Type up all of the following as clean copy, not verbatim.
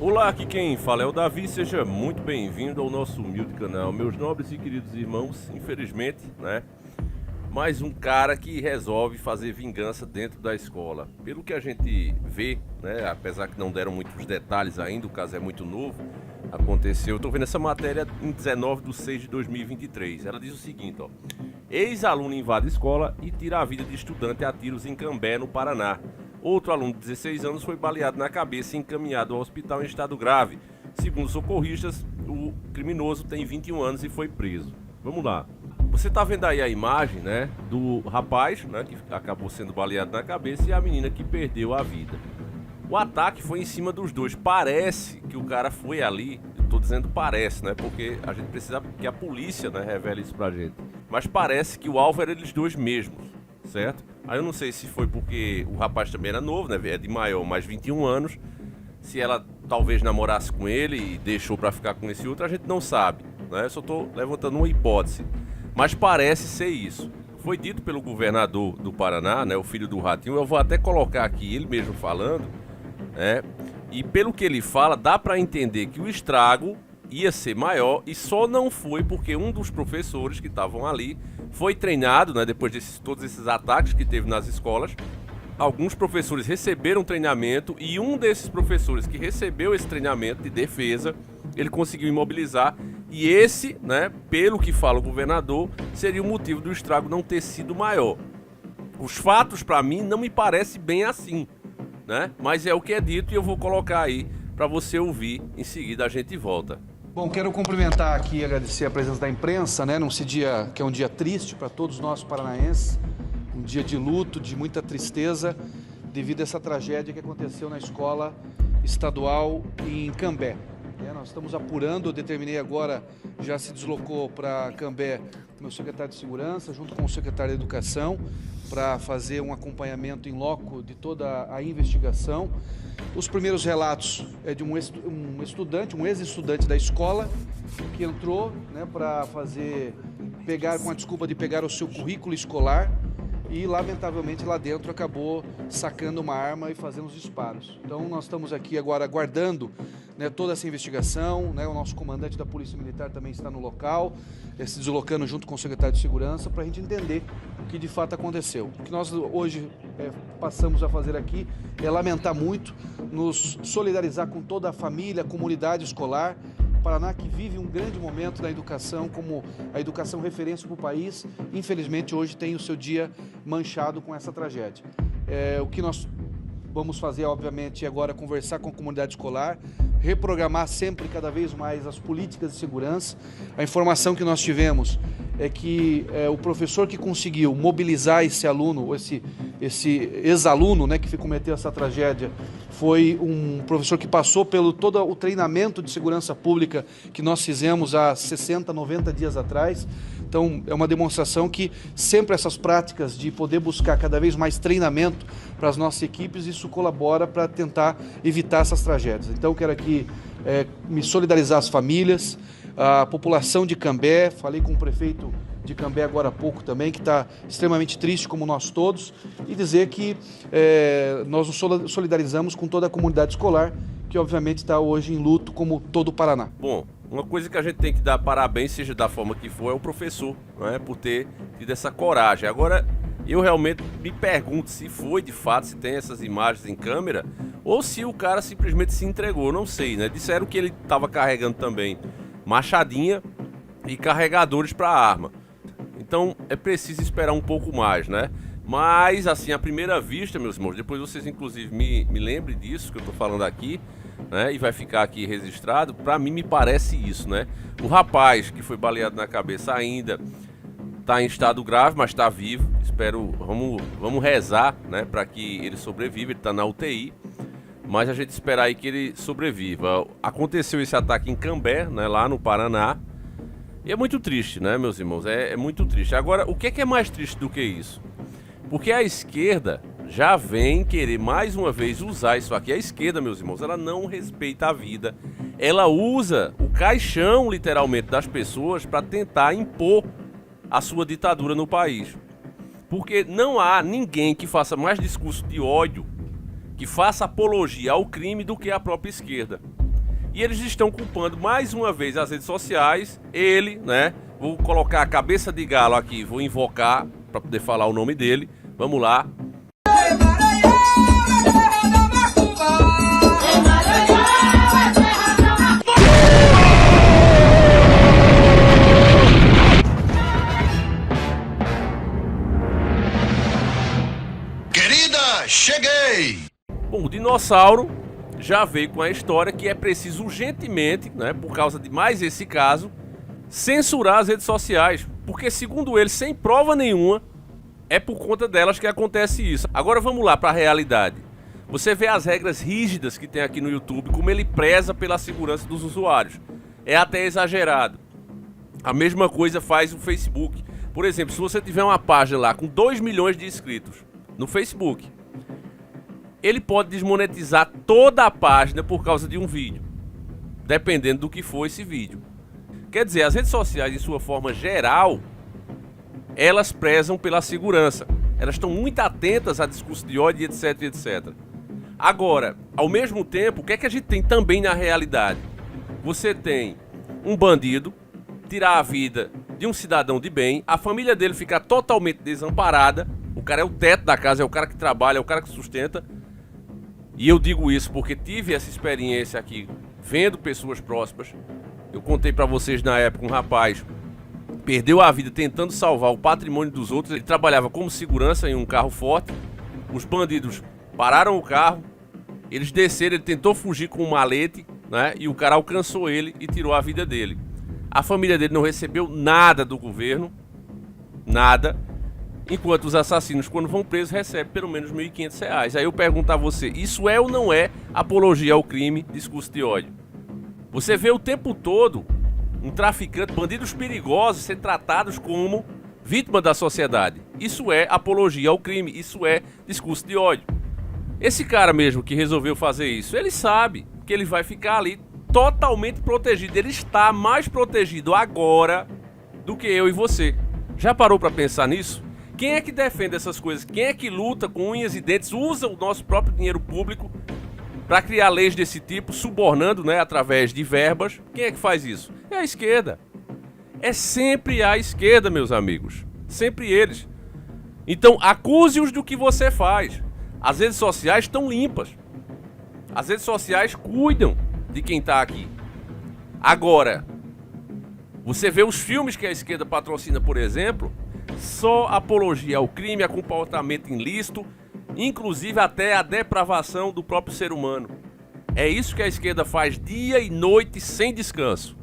Olá, aqui quem fala é o Davi, seja muito bem-vindo ao nosso humilde canal. Meus nobres e queridos irmãos, infelizmente, mais um cara que resolve fazer vingança dentro da escola. Pelo que a gente vê, apesar que não deram muitos detalhes ainda, o caso é muito novo, aconteceu, eu tô vendo essa matéria em 19/6/2023, ela diz o seguinte, ex-aluno invade escola e tira a vida de estudante a tiros em Cambé, no Paraná. Outro aluno de 16 anos foi baleado na cabeça e encaminhado ao hospital em estado grave. Segundo socorristas, o criminoso tem 21 anos e foi preso. Vamos lá. Você tá vendo aí a imagem, do rapaz, que acabou sendo baleado na cabeça, e a menina que perdeu a vida. O ataque foi em cima dos dois. Parece que o cara foi ali, eu tô dizendo parece, porque a gente precisa que a polícia, revele isso pra gente. Mas parece que o alvo era eles dois mesmos, certo? Aí eu não sei se foi porque o rapaz também era novo, é de maior, mais 21 anos. Se ela talvez namorasse com ele e deixou pra ficar com esse outro, a gente não sabe, Eu só tô levantando uma hipótese. Mas parece ser isso. Foi dito pelo governador do Paraná, o filho do Ratinho, eu vou até colocar aqui ele mesmo falando, e pelo que ele fala, dá pra entender que o estrago ia ser maior e só não foi porque um dos professores que estavam ali foi treinado, depois de todos esses ataques que teve nas escolas. Alguns professores receberam treinamento e um desses professores que recebeu esse treinamento de defesa, ele conseguiu imobilizar. E esse, pelo que fala o governador, seria o motivo do estrago não ter sido maior. Os fatos, para mim, não me parece bem assim, Mas é o que é dito e eu vou colocar aí para você ouvir. Em seguida a gente volta. Bom, quero cumprimentar aqui e agradecer a presença da imprensa, nesse dia que é um dia triste para todos nós paranaenses, um dia de luto, de muita tristeza, devido a essa tragédia que aconteceu na escola estadual em Cambé. Nós estamos apurando, eu determinei agora, já se deslocou para Cambé meu secretário de Segurança, junto com o secretário de Educação, para fazer um acompanhamento em loco de toda a investigação. Os primeiros relatos é de um ex-estudante da escola, que entrou para pegar, com a desculpa de pegar o seu currículo escolar, e lamentavelmente lá dentro acabou sacando uma arma e fazendo os disparos. Então nós estamos aqui agora aguardando toda essa investigação, o nosso comandante da Polícia Militar também está no local, se deslocando junto com o secretário de Segurança para a gente entender o que de fato aconteceu. O que nós hoje passamos a fazer aqui é lamentar muito, nos solidarizar com toda a família, a comunidade escolar. Paraná, que vive um grande momento na educação, como a educação referência para o país, infelizmente hoje tem o seu dia manchado com essa tragédia. O que nós vamos fazer, obviamente, é agora conversar com a comunidade escolar, reprogramar sempre cada vez mais as políticas de segurança. A informação que nós tivemos é que o professor que conseguiu mobilizar esse aluno, esse ex-aluno que cometeu essa tragédia, foi um professor que passou pelo todo o treinamento de segurança pública que nós fizemos há 60, 90 dias atrás. Então, é uma demonstração que sempre essas práticas de poder buscar cada vez mais treinamento para as nossas equipes, isso colabora para tentar evitar essas tragédias. Então, quero aqui me solidarizar às famílias, a população de Cambé, falei com o prefeito de Cambé agora há pouco também, que está extremamente triste, como nós todos, e dizer que nós nos solidarizamos com toda a comunidade escolar, que obviamente está hoje em luto, como todo o Paraná. Bom, uma coisa que a gente tem que dar parabéns, seja da forma que for, é o professor, por ter tido essa coragem. Agora, eu realmente me pergunto se foi de fato, se tem essas imagens em câmera, ou se o cara simplesmente se entregou, não sei, Disseram que ele estava carregando também machadinha e carregadores para arma. Então é preciso esperar um pouco mais, Mas, assim, à primeira vista, meus irmãos, depois vocês inclusive me lembrem disso que eu tô falando aqui, e vai ficar aqui registrado, pra mim me parece isso, O rapaz que foi baleado na cabeça ainda tá em estado grave, mas tá vivo. Vamos rezar, pra que ele sobreviva, ele tá na UTI. Mas a gente espera aí que ele sobreviva. Aconteceu esse ataque em Cambé, lá no Paraná. E é muito triste, meus irmãos? É muito triste. Agora, o que é mais triste do que isso? Porque a esquerda já vem querer mais uma vez usar isso aqui. A esquerda, meus irmãos, ela não respeita a vida. Ela usa o caixão, literalmente, das pessoas para tentar impor a sua ditadura no país. Porque não há ninguém que faça mais discurso de ódio, que faça apologia ao crime do que a própria esquerda. E eles estão culpando mais uma vez as redes sociais, ele, né? Vou colocar a cabeça de galo aqui, vou invocar para poder falar o nome dele. Vamos lá. Querida, cheguei! Bom, o dinossauro já veio com a história que é preciso urgentemente, né, por causa de mais esse caso, censurar as redes sociais, porque segundo ele, sem prova nenhuma, é por conta delas que acontece isso. Agora vamos lá para a realidade. Você vê as regras rígidas que tem aqui no YouTube, como ele preza pela segurança dos usuários. É até exagerado. A mesma coisa faz o Facebook. Por exemplo, se você tiver uma página lá com 2 milhões de inscritos no Facebook, ele pode desmonetizar toda a página por causa de um vídeo, dependendo do que for esse vídeo. Quer dizer, as redes sociais, em sua forma geral, elas prezam pela segurança. Elas estão muito atentas a discurso de ódio, etc, etc. Agora, ao mesmo tempo, o que é que a gente tem também na realidade? Você tem um bandido tirar a vida de um cidadão de bem, a família dele ficar totalmente desamparada, o cara é o teto da casa, é o cara que trabalha, é o cara que sustenta. E eu digo isso porque tive essa experiência aqui, vendo pessoas próximas. Eu contei pra vocês na época, um rapaz perdeu a vida tentando salvar o patrimônio dos outros. Ele trabalhava como segurança em um carro forte. Os bandidos pararam o carro, eles desceram, ele tentou fugir com um malete, né? E o cara alcançou ele e tirou a vida dele. A família dele não recebeu nada do governo, nada. Enquanto os assassinos, quando vão presos, recebem pelo menos R$ 1.500. Aí eu pergunto a você, isso é ou não é apologia ao crime, discurso de ódio? Você vê o tempo todo um traficante, bandidos perigosos, ser tratados como vítima da sociedade. Isso é apologia ao crime, isso é discurso de ódio. Esse cara mesmo que resolveu fazer isso, ele sabe que ele vai ficar ali totalmente protegido. Ele está mais protegido agora do que eu e você. Já parou para pensar nisso? Quem é que defende essas coisas? Quem é que luta com unhas e dentes, usa o nosso próprio dinheiro público para criar leis desse tipo, subornando, né, através de verbas? Quem é que faz isso? É a esquerda. É sempre a esquerda, meus amigos. Sempre eles. Então, acuse-os do que você faz. As redes sociais estão limpas. As redes sociais cuidam de quem está aqui. Agora, você vê os filmes que a esquerda patrocina, por exemplo, só apologia ao crime, a comportamento ilícito, inclusive até a depravação do próprio ser humano. É isso que a esquerda faz dia e noite sem descanso.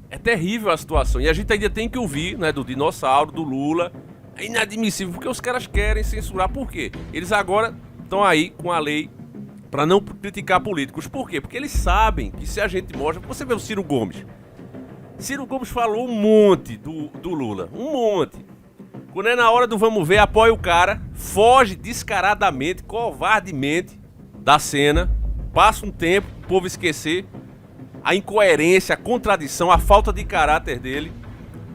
É terrível a situação. E a gente ainda tem que ouvir, né, do dinossauro, do Lula. É inadmissível, porque os caras querem censurar. Por quê? Eles agora estão aí com a lei para não criticar políticos. Por quê? Porque eles sabem que se a gente mostra... Você vê o Ciro Gomes. Ciro Gomes falou um monte do Lula. Um monte. Quando é na hora do vamos ver, apoia o cara, foge descaradamente, covardemente da cena, passa um tempo, o povo esquecer a incoerência, a contradição, a falta de caráter dele.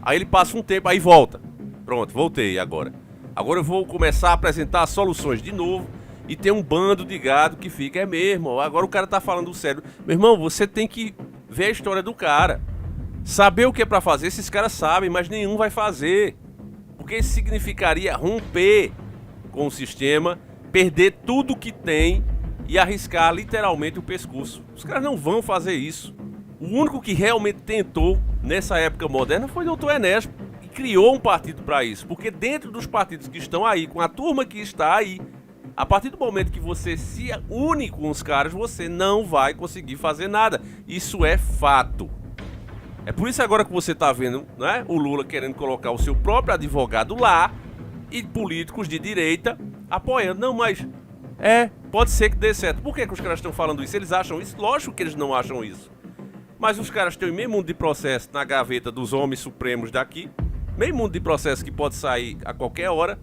Aí ele passa um tempo, aí volta. Pronto, voltei agora. Agora eu vou começar a apresentar soluções de novo e tem um bando de gado que fica, é mesmo, agora o cara tá falando sério. Meu irmão, você tem que ver a história do cara. Saber o que é pra fazer, esses caras sabem, mas nenhum vai fazer. Porque isso significaria romper com o sistema, perder tudo que tem e arriscar literalmente o pescoço. Os caras não vão fazer isso. O único que realmente tentou nessa época moderna foi o Dr. Enéas e criou um partido para isso. Porque dentro dos partidos que estão aí, com a turma que está aí, a partir do momento que você se une com os caras, você não vai conseguir fazer nada. Isso é fato. É por isso agora que você tá vendo, né, o Lula querendo colocar o seu próprio advogado lá e políticos de direita apoiando. Não, mas pode ser que dê certo. Por que os caras estão falando isso? Eles acham isso? Lógico que eles não acham isso. Mas os caras têm meio mundo de processo na gaveta dos homens supremos daqui. Meio mundo de processo que pode sair a qualquer hora.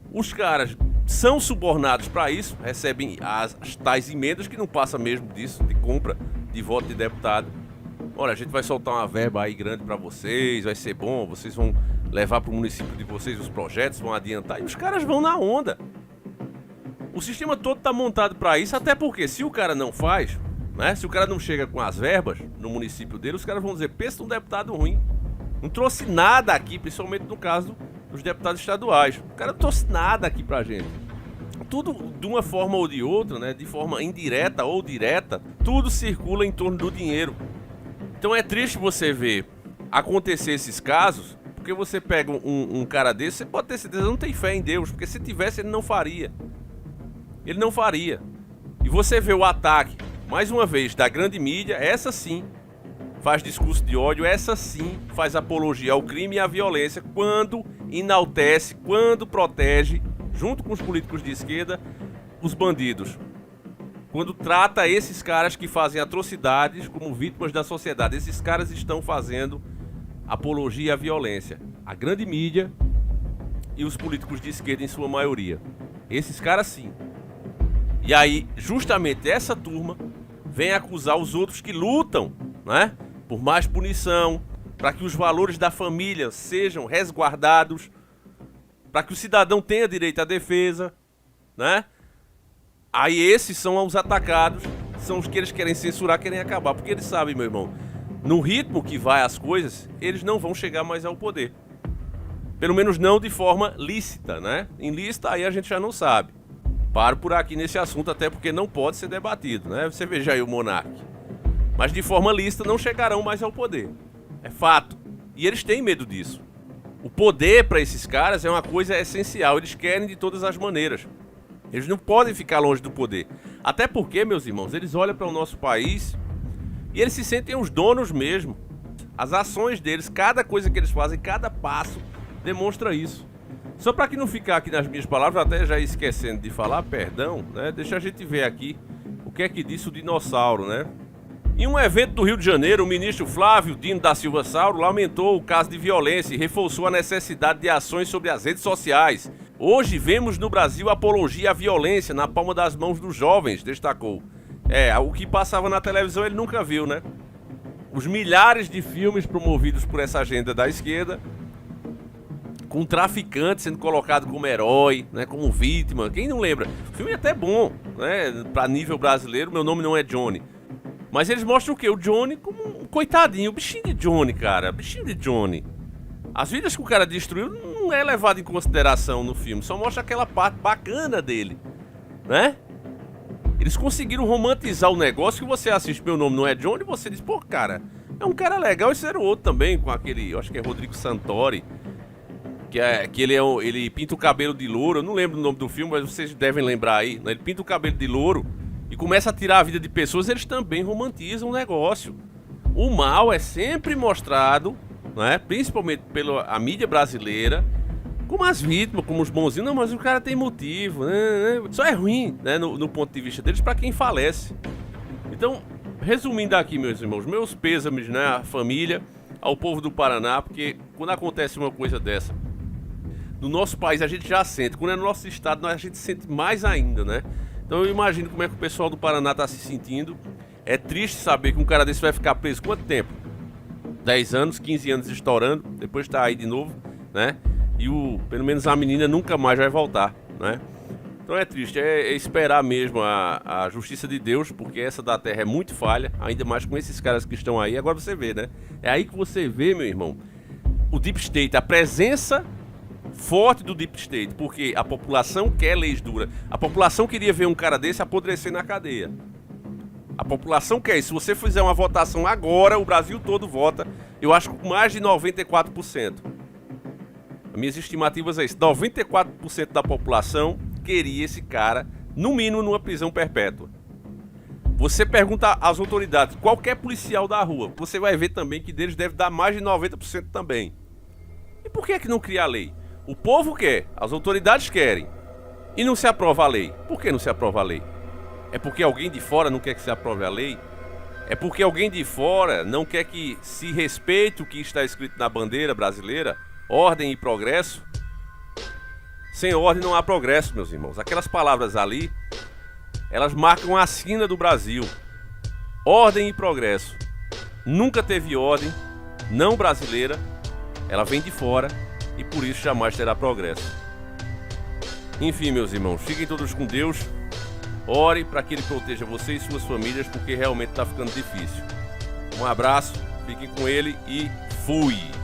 Os caras são subornados para isso, recebem as tais emendas que não passa mesmo disso, de compra de voto de deputado. Olha, a gente vai soltar uma verba aí grande para vocês, vai ser bom, vocês vão levar para o município de vocês os projetos, vão adiantar, e os caras vão na onda. O sistema todo tá montado para isso, até porque se o cara não faz, né? Se o cara não chega com as verbas no município dele, os caras vão dizer, pensa num deputado ruim. Não trouxe nada aqui, principalmente no caso dos deputados estaduais. O cara não trouxe nada aqui pra gente. Tudo, de uma forma ou de outra, né? De forma indireta ou direta, tudo circula em torno do dinheiro. Então é triste você ver acontecer esses casos, porque você pega um cara desse, você pode ter certeza, não tem fé em Deus, porque se tivesse ele não faria. Ele não faria. E você vê o ataque, mais uma vez, da grande mídia, essa sim faz discurso de ódio, essa sim faz apologia ao crime e à violência, quando enaltece, quando protege, junto com os políticos de esquerda, os bandidos. Quando trata esses caras que fazem atrocidades como vítimas da sociedade. Esses caras estão fazendo apologia à violência. A grande mídia e os políticos de esquerda em sua maioria. Esses caras sim. E aí, justamente essa turma vem acusar os outros que lutam, né, por mais punição, para que os valores da família sejam resguardados, para que o cidadão tenha direito à defesa, né? Aí esses são os atacados, são os que eles querem censurar, querem acabar, porque eles sabem, meu irmão, no ritmo que vai as coisas, eles não vão chegar mais ao poder. Pelo menos não de forma lícita, né? Ilícita aí a gente já não sabe. Paro por aqui nesse assunto, até porque não pode ser debatido, né? Você veja aí o monarca. Mas de forma lícita não chegarão mais ao poder. É fato. E eles têm medo disso. O poder para esses caras é uma coisa essencial. Eles querem de todas as maneiras. Eles não podem ficar longe do poder. Até porque, meus irmãos, eles olham para o nosso país e eles se sentem os donos mesmo. As ações deles, cada coisa que eles fazem, cada passo, demonstra isso. Só para que não ficar aqui nas minhas palavras, até já esquecendo de falar, perdão, né? Deixa a gente ver aqui o que é que disse o dinossauro, né? Em um evento do Rio de Janeiro, o ministro Flávio Dino da Silva Sauro lamentou o caso de violência e reforçou a necessidade de ações sobre as redes sociais. Hoje vemos no Brasil apologia à violência na palma das mãos dos jovens, destacou. O que passava na televisão ele nunca viu, né? Os milhares de filmes promovidos por essa agenda da esquerda, com traficante sendo colocado como herói, né, como vítima. Quem não lembra? O filme é até bom, né, para nível brasileiro. Meu Nome Não É Johnny. Mas eles mostram o quê? O Johnny como um coitadinho, o bichinho de Johnny, cara. Bichinho de Johnny. As vidas que o cara destruiu não é levado em consideração no filme. Só mostra aquela parte bacana dele, né? Eles conseguiram romantizar o negócio que você assiste Meu Nome Não É Johnny e você diz, pô, cara, é um cara legal. Esse era o outro também, com aquele, eu acho que é Rodrigo Santoro, que ele pinta o cabelo de louro. Eu não lembro o nome do filme, mas vocês devem lembrar aí, né? Ele pinta o cabelo de louro e começa a tirar a vida de pessoas. Eles também romantizam o negócio. O mal é sempre mostrado, né, principalmente pela mídia brasileira, como as vítimas, como os bonzinhos. Não, mas o cara tem motivo, né? Só é ruim, né, no ponto de vista deles, para quem falece. Então, resumindo aqui, meus irmãos, meus pêsames, né, à família, ao povo do Paraná, porque quando acontece uma coisa dessa no nosso país, a gente já sente. Quando é no nosso estado, a gente sente mais ainda, né? Então eu imagino como é que o pessoal do Paraná está se sentindo. É triste saber que um cara desse vai ficar preso quanto tempo? 10 anos, 15 anos estourando, depois tá aí de novo, né? E pelo menos a menina nunca mais vai voltar, né? Então é triste, é esperar mesmo a justiça de Deus, porque essa da terra é muito falha, ainda mais com esses caras que estão aí. Agora você vê, né? É aí que você vê, meu irmão, o Deep State, a presença forte do Deep State, porque a população quer leis duras. A população queria ver um cara desse apodrecer na cadeia. A população quer isso. Se você fizer uma votação agora, o Brasil todo vota, eu acho que com mais de 94%. As minhas estimativas é isso. 94% da população queria esse cara, no mínimo, numa prisão perpétua. Você pergunta às autoridades, qualquer policial da rua, você vai ver também que deles deve dar mais de 90% também. E por que não cria a lei? O povo quer, as autoridades querem, e não se aprova a lei. Por que não se aprova a lei? É porque alguém de fora não quer que se aprove a lei? É porque alguém de fora não quer que se respeite o que está escrito na bandeira brasileira? Ordem e progresso? Sem ordem não há progresso, meus irmãos. Aquelas palavras ali, elas marcam a sina do Brasil. Ordem e progresso. Nunca teve ordem, não brasileira. Ela vem de fora e por isso jamais terá progresso. Enfim, meus irmãos, fiquem todos com Deus. Ore para que ele proteja você e suas famílias, porque realmente está ficando difícil. Um abraço, fiquem com ele e fui!